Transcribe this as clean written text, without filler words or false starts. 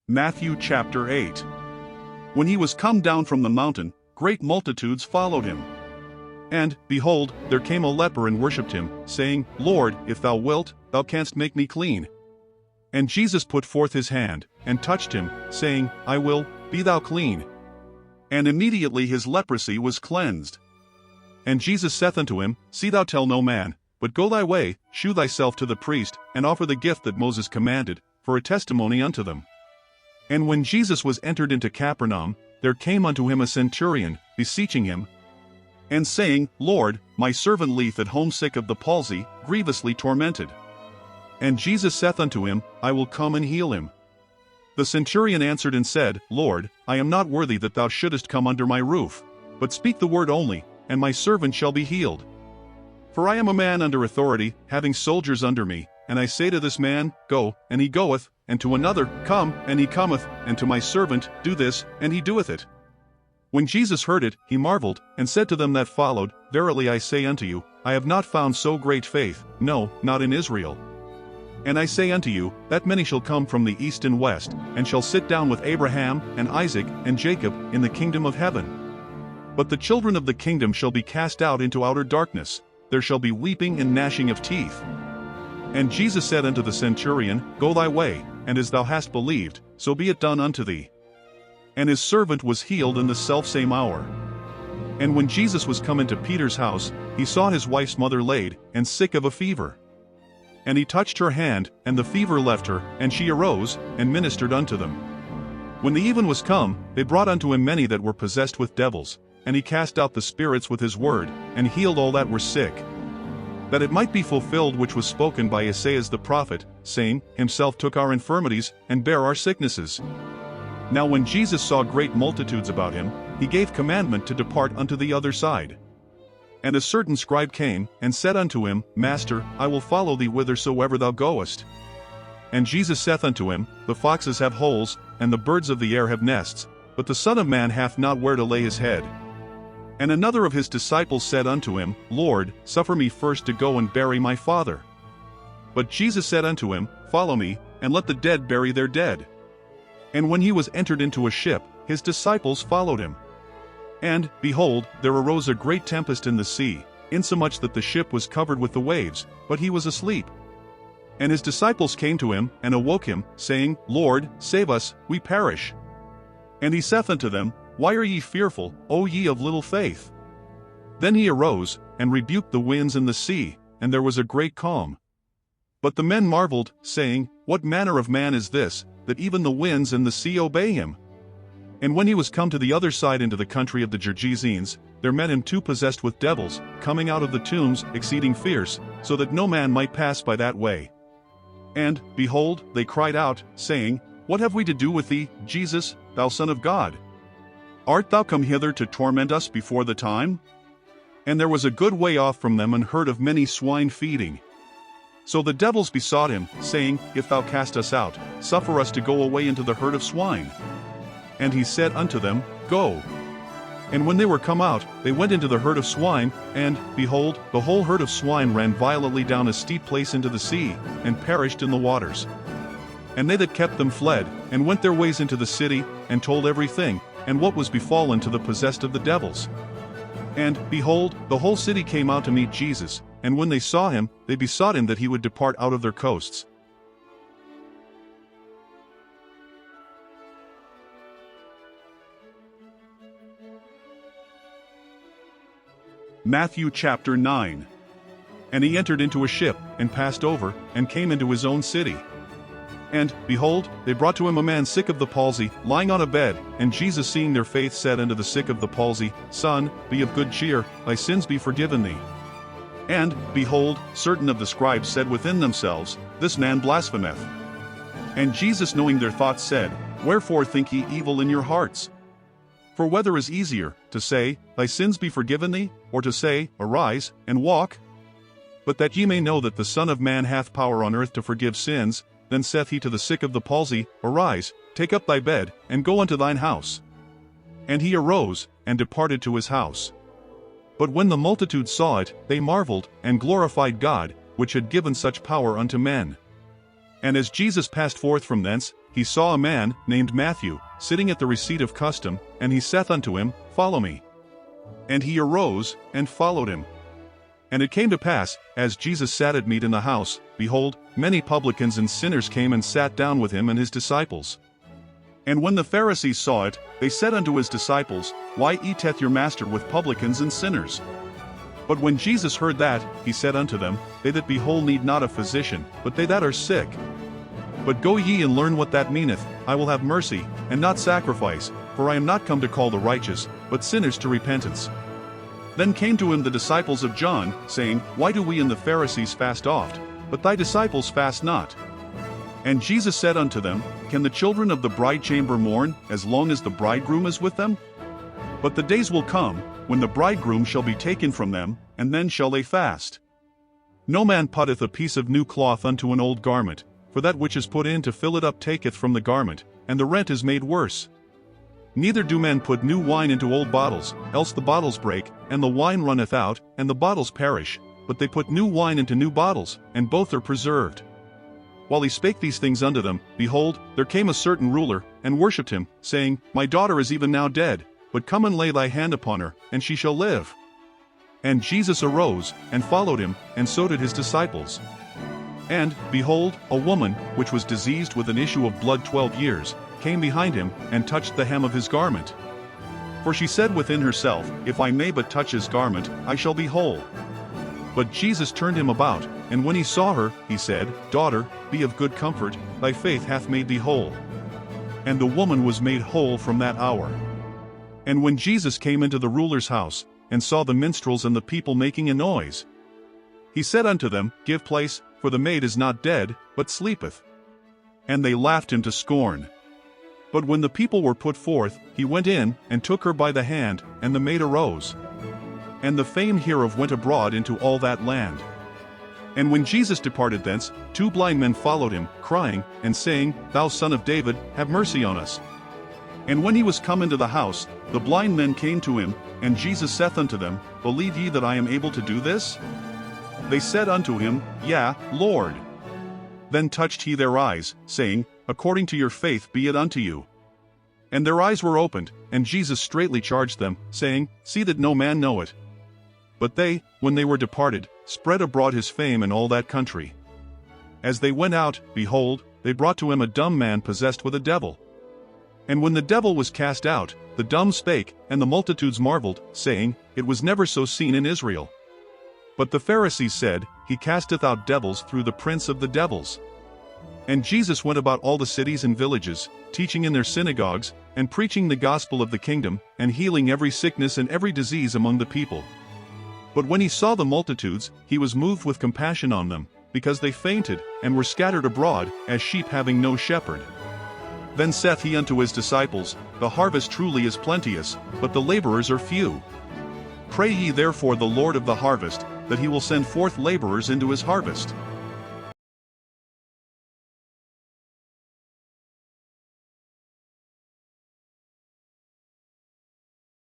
Matthew chapter 8. When he was come down from the mountain, great multitudes followed him. And, behold, there came a leper and worshipped him, saying, Lord, if thou wilt, thou canst make me clean. And Jesus put forth his hand, and touched him, saying, I will, be thou clean. And immediately his leprosy was cleansed. And Jesus saith unto him, See thou tell no man, but go thy way, shew thyself to the priest, and offer the gift that Moses commanded, for a testimony unto them. And when Jesus was entered into Capernaum, there came unto him a centurion, beseeching him, and saying, Lord, my servant lieth at home sick of the palsy, grievously tormented. And Jesus saith unto him, I will come and heal him. The centurion answered and said, Lord, I am not worthy that thou shouldest come under my roof, but speak the word only, and my servant shall be healed. For I am a man under authority, having soldiers under me, and I say to this man, Go, and he goeth, and to another, Come, and he cometh, and to my servant, Do this, and he doeth it. When Jesus heard it, he marveled, and said to them that followed, Verily I say unto you, I have not found so great faith, no, not in Israel. And I say unto you, that many shall come from the east and west, and shall sit down with Abraham, and Isaac, and Jacob, in the kingdom of heaven. But the children of the kingdom shall be cast out into outer darkness, there shall be weeping and gnashing of teeth. And Jesus said unto the centurion, Go thy way, and as thou hast believed, so be it done unto thee. And his servant was healed in the selfsame hour. And when Jesus was come into Peter's house, he saw his wife's mother laid, and sick of a fever. And he touched her hand, and the fever left her, and she arose, and ministered unto them. When the even was come, they brought unto him many that were possessed with devils, and he cast out the spirits with his word, and healed all that were sick. That it might be fulfilled which was spoken by Esaias the prophet, saying, Himself took our infirmities, and bare our sicknesses. Now when Jesus saw great multitudes about him, he gave commandment to depart unto the other side. And a certain scribe came, and said unto him, Master, I will follow thee whithersoever thou goest. And Jesus saith unto him, The foxes have holes, and the birds of the air have nests, but the Son of Man hath not where to lay his head. And another of his disciples said unto him, Lord, suffer me first to go and bury my father. But Jesus said unto him, Follow me, and let the dead bury their dead. And when he was entered into a ship, his disciples followed him. And, behold, there arose a great tempest in the sea, insomuch that the ship was covered with the waves, but he was asleep. And his disciples came to him, and awoke him, saying, Lord, save us, we perish. And he saith unto them, Why are ye fearful, O ye of little faith? Then he arose, and rebuked the winds and the sea, and there was a great calm. But the men marveled, saying, What manner of man is this, that even the winds and the sea obey him? And when he was come to the other side into the country of the Gergesenes, there met him two possessed with devils, coming out of the tombs, exceeding fierce, so that no man might pass by that way. And, behold, they cried out, saying, What have we to do with thee, Jesus, thou Son of God? Art thou come hither to torment us before the time? And there was a good way off from them an herd of many swine feeding. So the devils besought him, saying, If thou cast us out, suffer us to go away into the herd of swine. And he said unto them, Go. And when they were come out, they went into the herd of swine, and, behold, the whole herd of swine ran violently down a steep place into the sea, and perished in the waters. And they that kept them fled, and went their ways into the city, and told everything, and what was befallen to the possessed of the devils. And, behold, the whole city came out to meet Jesus, and when they saw him, they besought him that he would depart out of their coasts. Matthew chapter 9. And he entered into a ship, and passed over, and came into his own city. And, behold, they brought to him a man sick of the palsy, lying on a bed, and Jesus seeing their faith said unto the sick of the palsy, Son, be of good cheer, thy sins be forgiven thee. And, behold, certain of the scribes said within themselves, This man blasphemeth. And Jesus knowing their thoughts said, Wherefore think ye evil in your hearts? For whether is easier, to say, Thy sins be forgiven thee, or to say, Arise, and walk? But that ye may know that the Son of Man hath power on earth to forgive sins, then saith he to the sick of the palsy, Arise, take up thy bed, and go unto thine house. And he arose, and departed to his house. But when the multitude saw it, they marveled, and glorified God, which had given such power unto men. And as Jesus passed forth from thence, he saw a man, named Matthew, sitting at the receipt of custom, and he saith unto him, Follow me. And he arose, and followed him. And it came to pass, as Jesus sat at meat in the house, behold, many publicans and sinners came and sat down with him and his disciples. And when the Pharisees saw it, they said unto his disciples, Why eateth your master with publicans and sinners? But when Jesus heard that, he said unto them, They that be whole need not a physician, but they that are sick. But go ye and learn what that meaneth, I will have mercy, and not sacrifice, for I am not come to call the righteous, but sinners to repentance. Then came to him the disciples of John, saying, Why do we and the Pharisees fast oft, but thy disciples fast not? And Jesus said unto them, Can the children of the bridechamber mourn, as long as the bridegroom is with them? But the days will come, when the bridegroom shall be taken from them, and then shall they fast. No man putteth a piece of new cloth unto an old garment, for that which is put in to fill it up taketh from the garment, and the rent is made worse. Neither do men put new wine into old bottles, else the bottles break, and the wine runneth out, and the bottles perish, but they put new wine into new bottles, and both are preserved. While he spake these things unto them, behold, there came a certain ruler, and worshipped him, saying, My daughter is even now dead, but come and lay thy hand upon her, and she shall live. And Jesus arose, and followed him, and so did his disciples. And, behold, a woman, which was diseased with an issue of blood 12 years, came behind him, and touched the hem of his garment. For she said within herself, If I may but touch his garment, I shall be whole. But Jesus turned him about, and when he saw her, he said, Daughter, be of good comfort, thy faith hath made thee whole. And the woman was made whole from that hour. And when Jesus came into the ruler's house, and saw the minstrels and the people making a noise, he said unto them, Give place, for the maid is not dead, but sleepeth. And they laughed him to scorn. But when the people were put forth, he went in, and took her by the hand, and the maid arose. And the fame hereof went abroad into all that land. And when Jesus departed thence, 2 blind men followed him, crying, and saying, Thou Son of David, have mercy on us. And when he was come into the house, the blind men came to him, and Jesus saith unto them, Believe ye that I am able to do this? They said unto him, Yea, Lord. Then touched he their eyes, saying, According to your faith be it unto you. And their eyes were opened, and Jesus straitly charged them, saying, See that no man know it. But they, when they were departed, spread abroad his fame in all that country. As they went out, behold, they brought to him a dumb man possessed with a devil. And when the devil was cast out, the dumb spake, and the multitudes marveled, saying, It was never so seen in Israel. But the Pharisees said, He casteth out devils through the prince of the devils. And Jesus went about all the cities and villages, teaching in their synagogues, and preaching the gospel of the kingdom, and healing every sickness and every disease among the people. But when he saw the multitudes, he was moved with compassion on them, because they fainted, and were scattered abroad, as sheep having no shepherd. Then saith he unto his disciples, The harvest truly is plenteous, but the laborers are few. Pray ye therefore the Lord of the harvest, that he will send forth laborers into his harvest.